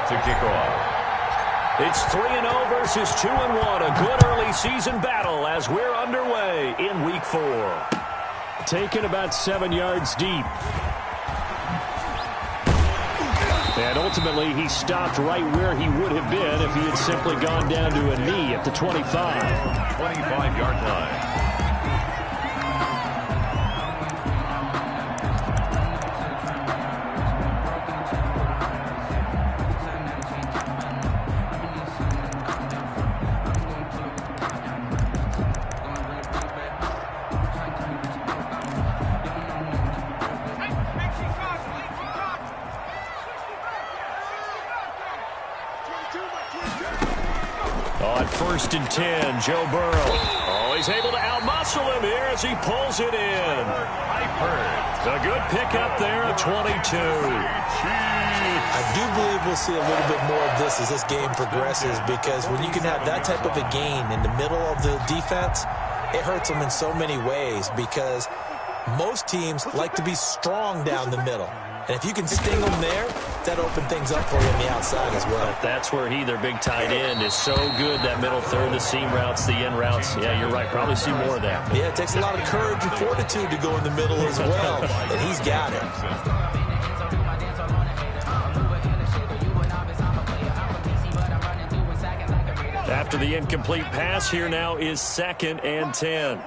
to kick off. It's 3-0 versus 2-1. A good early season battle as we're underway in Week 4. Taken about 7 yards deep. And ultimately, he stopped right where he would have been if he had simply gone down to a knee at the 25. 25-yard line. On 1st and 10, Joe Burrow. Oh, he's able to outmuscle him here as he pulls it in. A good pickup there at 22. I do believe we'll see a little bit more of this as this game progresses, because when you can have that type of a gain in the middle of the defense, it hurts them in so many ways, because most teams like to be strong down the middle. And if you can sting them there, that opens things up for you on the outside as well. That's where he, their big tight end, is so good, that middle third, the seam routes, the in routes. Yeah, you're right. Probably see more of that. Yeah, it takes a lot of courage and fortitude to go in the middle as well, and he's got it. After the incomplete pass, here now is 2nd and 10.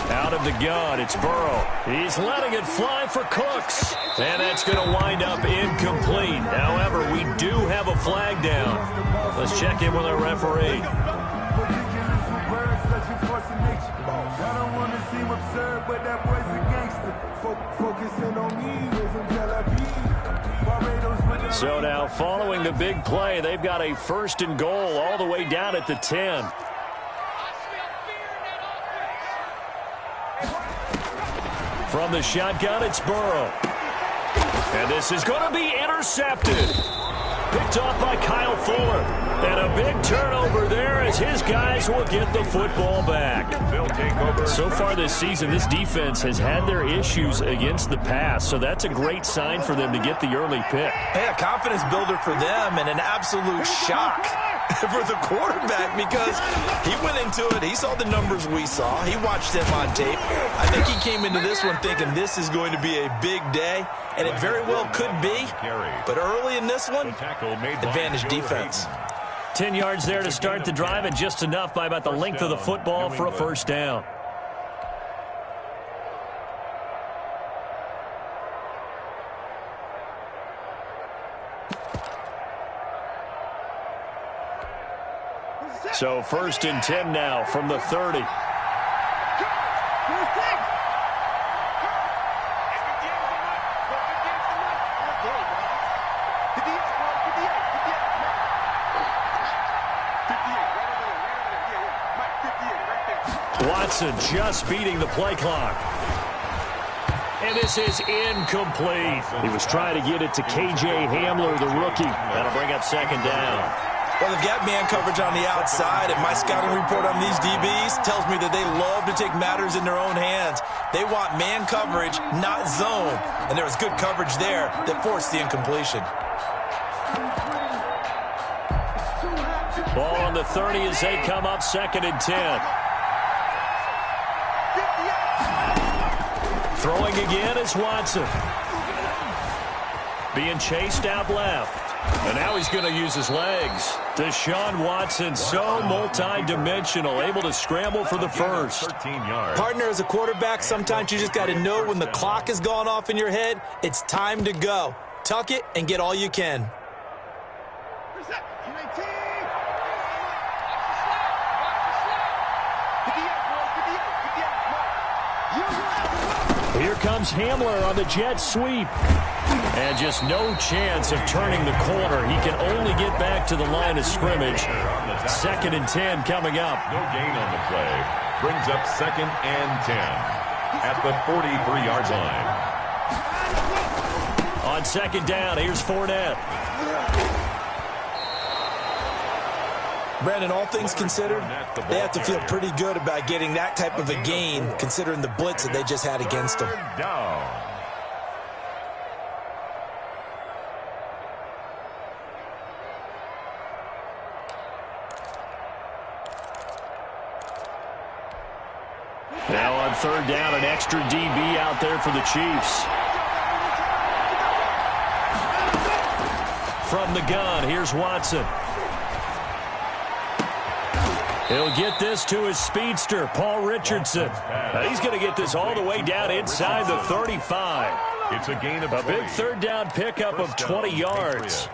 Out of the gun, it's Burrow. He's letting it fly for Cooks. And that's going to wind up incomplete. However, we do have a flag down. Let's check in with our referee. So now, following the big play, they've got a 1st and goal all the way down at the 10. From the shotgun, it's Burrow. And this is going to be intercepted. Picked off by Kyle Fuller. And a big turnover there as his guys will get the football back. So far this season, this defense has had their issues against the pass, so that's a great sign for them to get the early pick. Hey, a confidence builder for them and an absolute shock for the quarterback, because he went into it, he saw the numbers we saw, he watched them on tape. I think he came into this one thinking this is going to be a big day, and it very well could be, but early in this one, advantage defense. 10 yards there to start the drive, and just enough by about the length of the football for a 1st down. So 1st and 10 now from the 30. Watson just beating the play clock. And this is incomplete. He was trying to get it to K.J. Hamler, the rookie. That'll bring up 2nd down. Well, they've got man coverage on the outside, and my scouting report on these DBs tells me that they love to take matters in their own hands. They want man coverage, not zone. And there was good coverage there that forced the incompletion. Ball on the 30 as they come up 2nd and 10. Throwing again is Watson. Being chased out left. And now he's going to use his legs. Deshaun Watson, so multi-dimensional, able to scramble for the 1st. Partner, as a quarterback, sometimes you just got to know when the clock has gone off in your head, it's time to go. Tuck it and get all you can. Here comes Hamler on the jet sweep. And just no chance of turning the corner. He can only get back to the line of scrimmage. 2nd and 10 coming up. No gain on the play. Brings up 2nd and 10 at the 43-yard line. On 2nd down, here's Fournette. Brandon, all things considered, they have to feel pretty good about getting that type of a gain, considering the blitz that they just had against them. Now on third down, an extra DB out there for the Chiefs. From the gun, here's Watson. He'll get this to his speedster, Paul Richardson. He's going to get this all the way down inside the 35. It's a gain of a big third down pickup of 20 yards.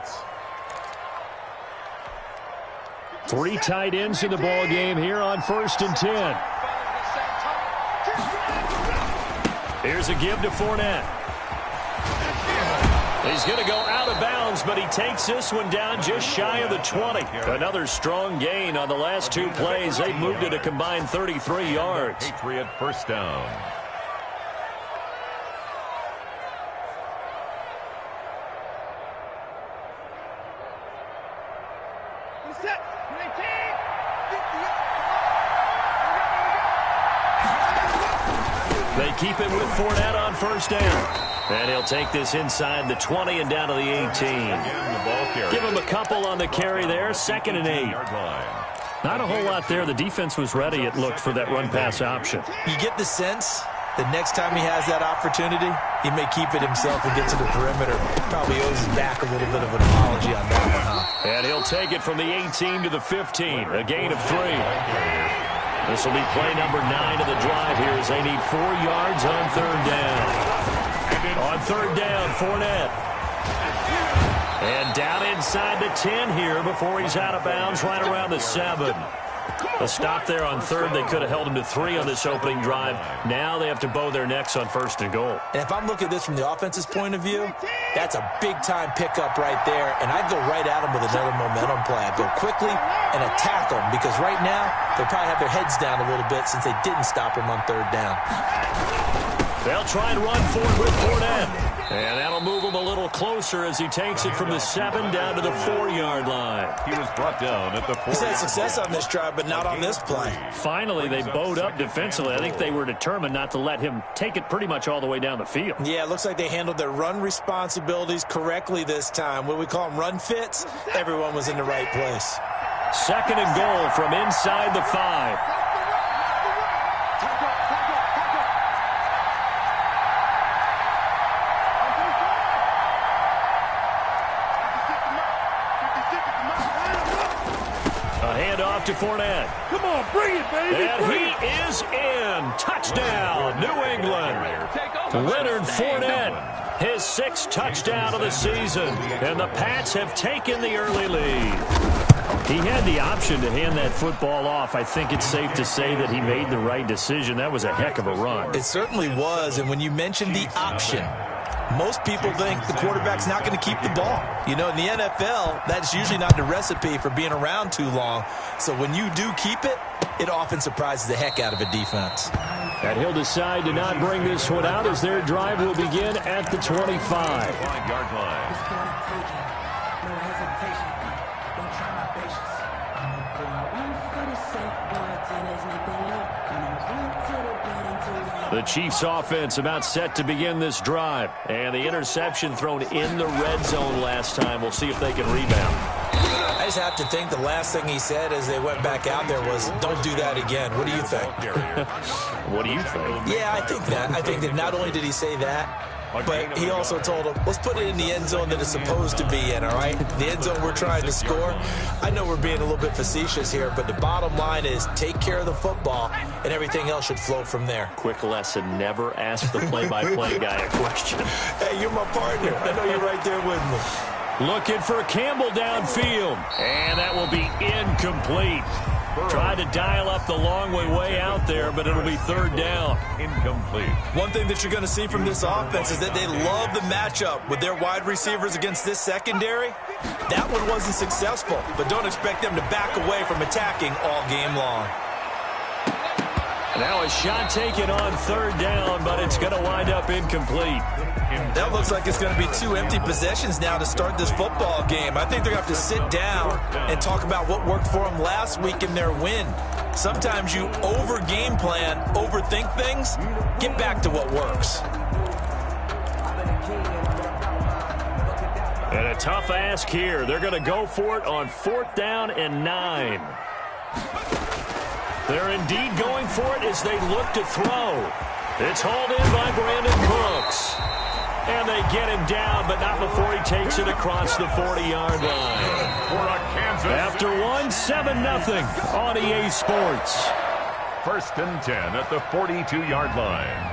3 tight ends in the ball game here on 1st and 10. Here's a give to Fournette. He's going to go out of bounds, but he takes this one down just shy of the 20. Another strong gain on the last 2 plays. They've moved it a combined 33 yards. Patriot first down. They keep it with Fournette on first down. And he'll take this inside the 20 and down to the 18. Give him a couple on the carry there. 2nd and 8. Not a whole lot there. The defense was ready, it looked, for that run-pass option. You get the sense that next time he has that opportunity, he may keep it himself and get to the perimeter. Probably owes his back a little bit of an apology on that one, huh? And he'll take it from the 18 to the 15. A gain of 3. This will be play number 9 of the drive here as they need 4 yards on third down. On third down, Fournette. And down inside the 10 here before he's out of bounds right around the 7. A stop there on third. They could have held him to 3 on this opening drive. Now they have to bow their necks on 1st and goal. And if I'm looking at this from the offense's point of view, that's a big-time pickup right there. And I'd go right at him with another momentum play. I'd go quickly and attack them because right now they'll probably have their heads down a little bit since they didn't stop him on third down. They'll try and run for it with Fournette. And that'll move him a little closer as he takes it from the 7 down to the 4-yard line. He was brought down at the 4. He's had success on this drive, but not on this play. Finally, they bowed up defensively. I think they were determined not to let him take it pretty much all the way down the field. Yeah, it looks like they handled their run responsibilities correctly this time. What we call them run fits, everyone was in the right place. 2nd and goal from inside the 5. To Fournette. Come on, bring it, baby. And he is in. Touchdown, New England. Leonard Fournette, his 6th touchdown of the season. And the Pats have taken the early lead. He had the option to hand that football off. I think it's safe to say that he made the right decision. That was a heck of a run. It certainly was. And when you mentioned the option, most people think the quarterback's not going to keep the ball. You know, in the NFL, that's usually not the recipe for being around too long. So when you do keep it, it often surprises the heck out of a defense. And he'll decide to not bring this one out as their drive will begin at the 25. 5-yard line. The Chiefs offense about set to begin this drive. And the interception thrown in the red zone last time. We'll see if they can rebound. I just have to think the last thing he said as they went back out there was, don't do that again. What do you think? What do you think? Yeah, I think that. I think that not only did he say that, but he also told him, let's put it in the end zone that it's supposed to be in, all right? The end zone we're trying to score. I know we're being a little bit facetious here, but the bottom line is take care of the football, and everything else should flow from there. Quick lesson, never ask the play-by-play guy a question. Hey, you're my partner. I know you're right there with me. Looking for Campbell downfield, and that will be incomplete. Tried to dial up the long way out there, but it'll be third down. Incomplete. One thing that you're going to see from this offense is that they love the matchup with their wide receivers against this secondary. That one wasn't successful, but don't expect them to back away from attacking all game long. Now a shot taken on third down, but it's going to wind up incomplete. That looks like it's going to be 2 empty possessions now to start this football game. I think they're going to have to sit down and talk about what worked for them last week in their win. Sometimes you over-game plan, overthink things, get back to what works. And a tough ask here. They're going to go for it on 4th down and 9. They're indeed going for it as they look to throw. It's hauled in by Brandon Brooks. And they get him down, but not before he takes it across the 40-yard line. After one, 7-0 on EA Sports. 1st and 10 at the 42-yard line.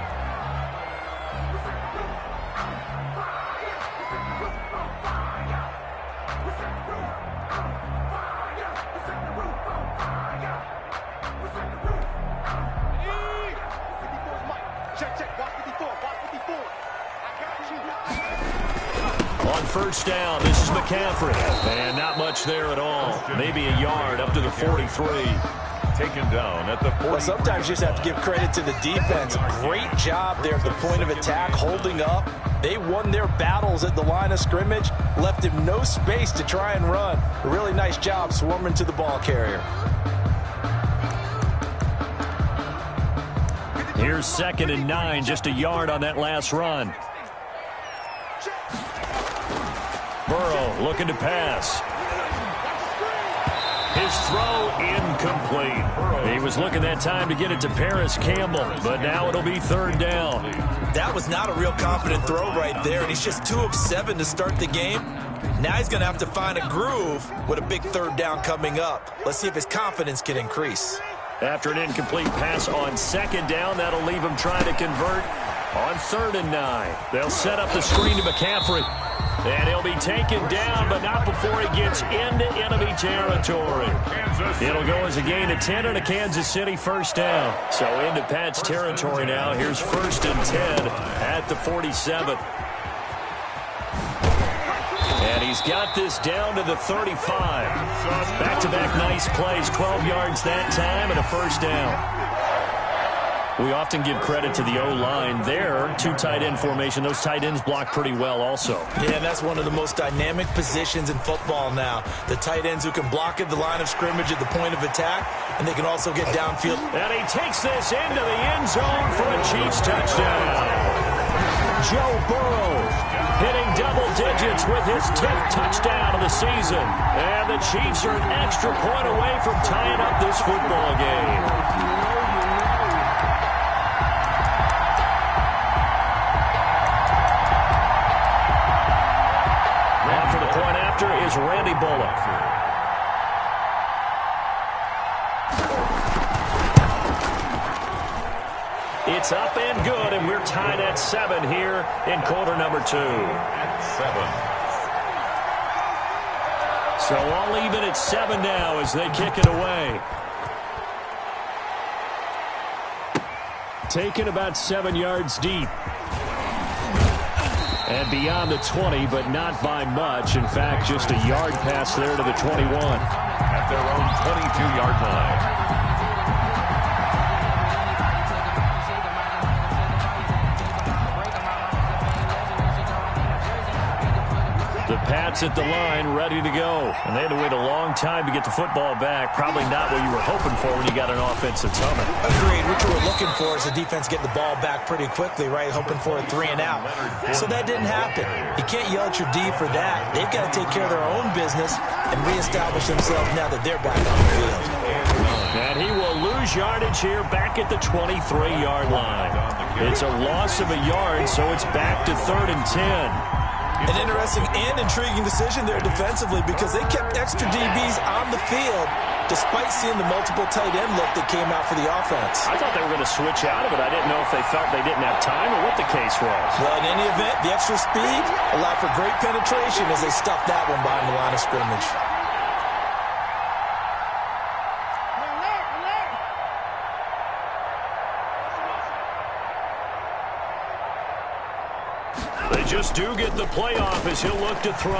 On 1st down, this is McCaffrey. And not much there at all. Maybe a yard up to the 43. Taken down at the 40. Well, sometimes you just have to give credit to the defense. Great job there at the point of attack, holding up. They won their battles at the line of scrimmage, left him no space to try and run. A really nice job swarming to the ball carrier. Here's 2nd and 9, just a yard on that last run. Burrow looking to pass. His throw incomplete. He was looking that time to get it to Paris Campbell, but now it'll be 3rd down. That was not a real confident throw right there, and he's just 2 of 7 to start the game. Now he's going to have to find a groove with a big 3rd down coming up. Let's see if his confidence can increase. After an incomplete pass on 2nd down, that'll leave him trying to convert on 3rd and 9. They'll set up the screen to McCaffrey. And he'll be taken down, but not before he gets into enemy territory. It'll go as a gain of 10 and a Kansas City 1st down. So into Pat's territory now. Here's 1st and 10 at the 47. And he's got this down to the 35. Back-to-back nice plays, 12 yards that time and a 1st down. We often give credit to the O-line there. 2 tight end formation. Those tight ends block pretty well also. Yeah, that's one of the most dynamic positions in football now. The tight ends who can block at the line of scrimmage at the point of attack, and they can also get downfield. And he takes this into the end zone for a Chiefs touchdown. Joe Burrow hitting double digits with his 10th touchdown of the season. And the Chiefs are an extra point away from tying up this football game. Is Randy Bullock. It's up and good, and we're tied at 7 here in quarter number 2. At 7. So all even at 7 now as they kick it away. Taken about 7 yards deep. And beyond the 20, but not by much. In fact, just a yard pass there to the 21. At their own 22-yard line. The Pats at the line, ready to go. And they had to wait a long time to get the football back. Probably not what you were hoping for when you got an offense that's humming. Agreed. What you were looking for is the defense getting the ball back pretty quickly, right? Hoping for a 3 and out. So that didn't happen. You can't yell at your D for that. They've got to take care of their own business and reestablish themselves now that they're back on the field. And he will lose yardage here back at the 23-yard line. It's a loss of a yard, so it's back to 3rd and 10. An interesting and intriguing decision there defensively because they kept extra DBs on the field despite seeing the multiple tight end look that came out for the offense. I thought they were going to switch out of it. I didn't know if they felt they didn't have time or what the case was. Well, in any event, the extra speed allowed for great penetration as they stuffed that one behind the line of scrimmage. They just do get the playoff as he'll look to throw.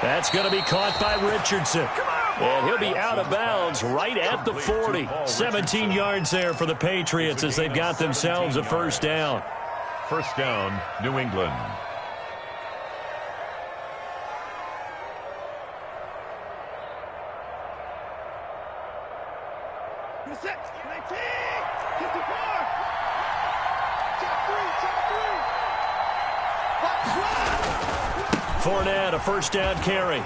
That's going to be caught by Richardson. And he'll be out of bounds right at the 40. 17 yards there for the Patriots as they've got themselves a 1st down. 1st down, New England. Fournette, a 1st down carry.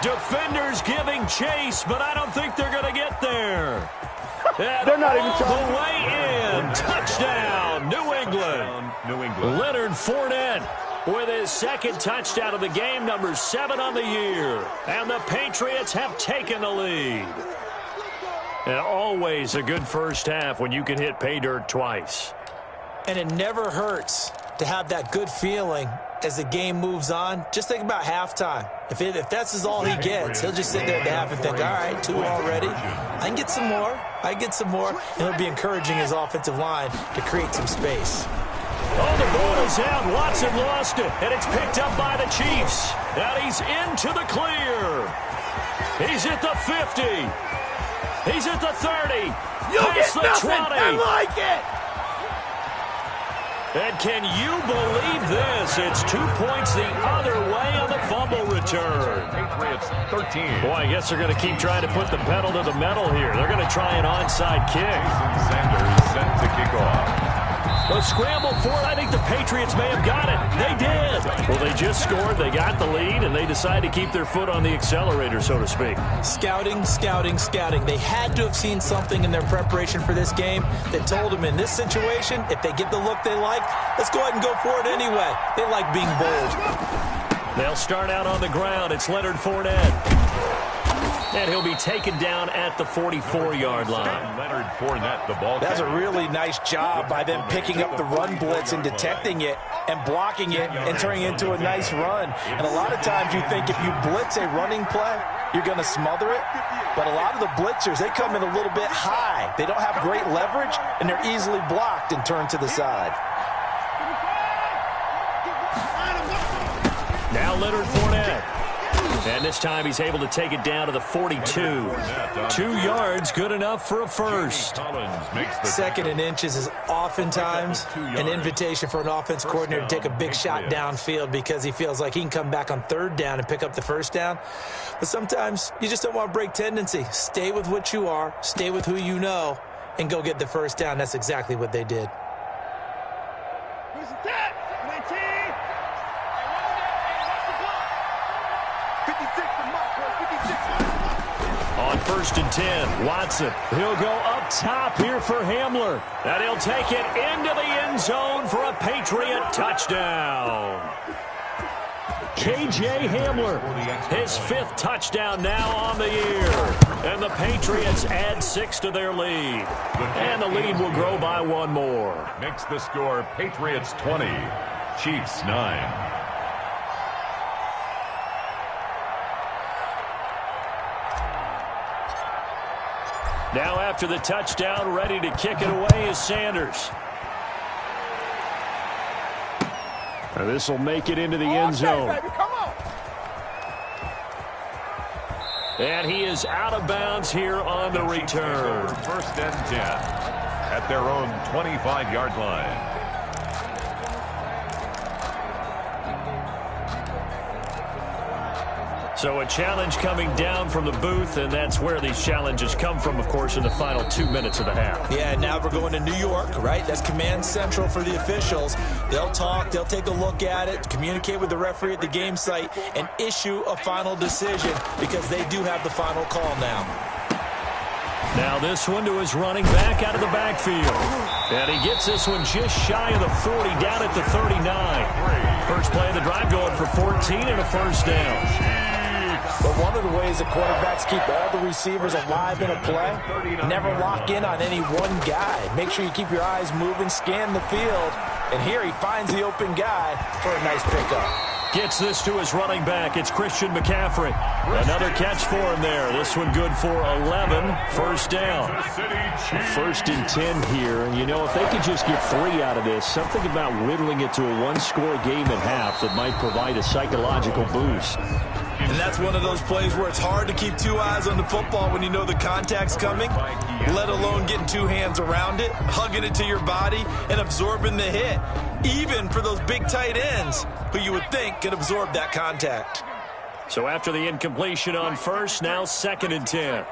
Defenders giving chase, but I don't think they're going to get there. They're not even trying. The way in. Touchdown, New England. Leonard Fournette with his second touchdown of the game, number 7 on the year. And the Patriots have taken the lead. And always a good first half when you can hit pay dirt twice. And it never hurts to have that good feeling as the game moves on. Just think about halftime. If that's all he gets, he'll just sit there at the half and think, all right, 2 already. I can get some more. And it'll be encouraging his offensive line to create some space. Oh, the ball is out. Watson lost it, and it's picked up by the Chiefs. And he's into the clear. He's at the 50. He's at the 30. You get the nothing. 20. I like it. And can you believe this? It's 2 points the other way on the fumble return. Patriots 13. Boy, I guess they're going to keep trying to put the pedal to the metal here. They're going to try an onside kick. Sanders set to kick off. A scramble for it. I think the Patriots may have got it. They did. Well, they just scored. They got the lead, and they decided to keep their foot on the accelerator, so to speak. Scouting. They had to have seen something in their preparation for this game that told them in this situation, if they get the look they like, let's go ahead and go for it anyway. They like being bold. They'll start out on the ground. It's Leonard Fournette. And he'll be taken down at the 44-yard line. Leonard Fournette, the ball. That's a really nice job by them picking up the run blitz and detecting it and blocking it and turning it into a nice run. And a lot of times you think if you blitz a running play, you're going to smother it. But a lot of the blitzers, they come in a little bit high. They don't have great leverage, and they're easily blocked and turned to the side. Now Leonard Fournette. And this time he's able to take it down to the 42. 2 yards, good enough for a first. 2nd and inches is oftentimes an invitation for an offense coordinator to take a big shot downfield because he feels like he can come back on 3rd down and pick up the first down. But sometimes you just don't want to break tendency. Stay with what you are, stay with who you know, and go get the first down. That's exactly what they did. On 1st and 10, Watson. He'll go up top here for Hamler. And he'll take it into the end zone for a Patriot touchdown. K.J. Hamler, his 5th touchdown now on the year. And the Patriots add 6 to their lead. And the lead will grow by 1 more. Makes the score Patriots 20, Chiefs 9. Now after the touchdown, ready to kick it away is Sanders. And this will make it into the end zone. Baby, come on. And he is out of bounds here on the return. 1st and 10 at their own 25-yard line. So a challenge coming down from the booth, and that's where these challenges come from, of course, in the final 2 minutes of the half. Yeah, now we're going to New York, right? That's command central for the officials. They'll talk, they'll take a look at it, communicate with the referee at the game site, and issue a final decision because they do have the final call now. Now this one to his running back out of the backfield. And he gets this one just shy of the 40, down at the 39. First play of the drive going for 14 and a first down. But one of the ways that quarterbacks keep all the receivers alive in a play, never lock in on any one guy. Make sure you keep your eyes moving, scan the field, and here he finds the open guy for a nice pickup. Gets this to his running back. It's Christian McCaffrey. Another catch for him there. This one good for 11. First down. 1st and 10 here. And, you know, if they could just get 3 out of this, something about whittling it to a 1-score game at half that might provide a psychological boost. And that's one of those plays where it's hard to keep 2 eyes on the football when you know the contact's coming, let alone getting 2 hands around it, hugging it to your body, and absorbing the hit, even for those big tight ends who you would think could absorb that contact. So after the incompletion on first, now 2nd and 10.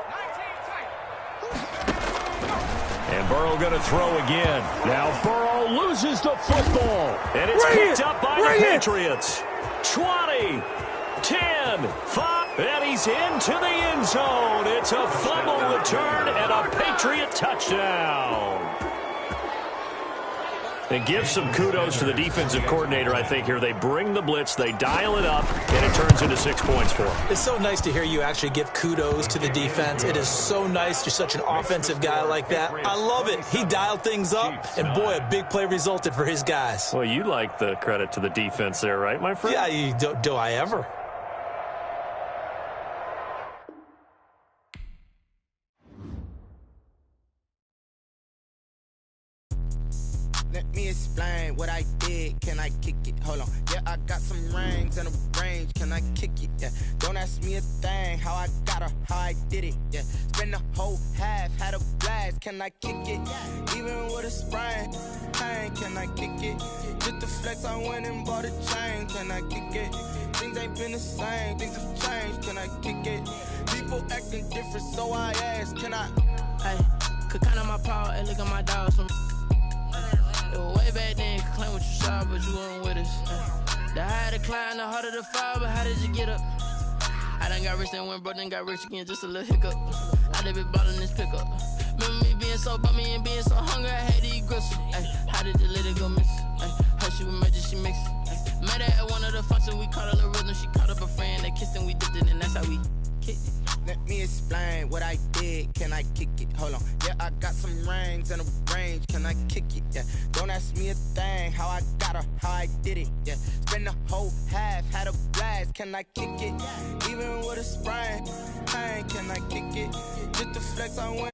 And Burrow going to throw again. Now Burrow loses the football. And it's picked up by the Patriots. 20, 10, 5. And he's into the end zone. It's a fumble return and a Patriot touchdown. And give some kudos to the defensive coordinator, I think, here. They bring the blitz, they dial it up, and it turns into 6 points for them. It's so nice to hear you actually give kudos to the defense. It is so nice. You're such an offensive guy like that. I love it. He dialed things up, and boy, a big play resulted for his guys. Well, you like the credit to the defense there, right, my friend? Yeah, do I ever? Let me explain what I did. Can I kick it? Hold on. Yeah, I got some rings and a range. Can I kick it? Yeah. Don't ask me a thing. How I got her, how I did it. Yeah. Spend the whole half, had a blast. Can I kick it? Even with a sprain. Pain, can I kick it? Just the flex, I went and bought a chain. Can I kick it? Things ain't been the same. Things have changed. Can I kick it? People acting different, so I ask. Can I? Hey, could count on my power and look at my dogs from. Way back then, you could claim what you saw, but you weren't with us. The higher the climb, the harder the fall, but how did you get up? I done got rich and went broke, then got rich again, just a little hiccup. I done been ballin' this pickup. Remember me being so bummy and being so hungry, I had to eat gristle. How did you let it go miss? How she was magic, she mixed. Met her at one of the functions, we caught a little rhythm, she caught up a friend, they kissed and we dipped it, and that's how we kicked it. Let me explain what I did. Can I kick it? Hold on. Yeah, I got some rings and a range. Can I kick it? Yeah. Don't ask me a thing. How I got her, how I did it. Yeah. Spend the whole half, had a blast. Can I kick it? Even with a sprain. Pain, can I kick it? Just the flex, I went.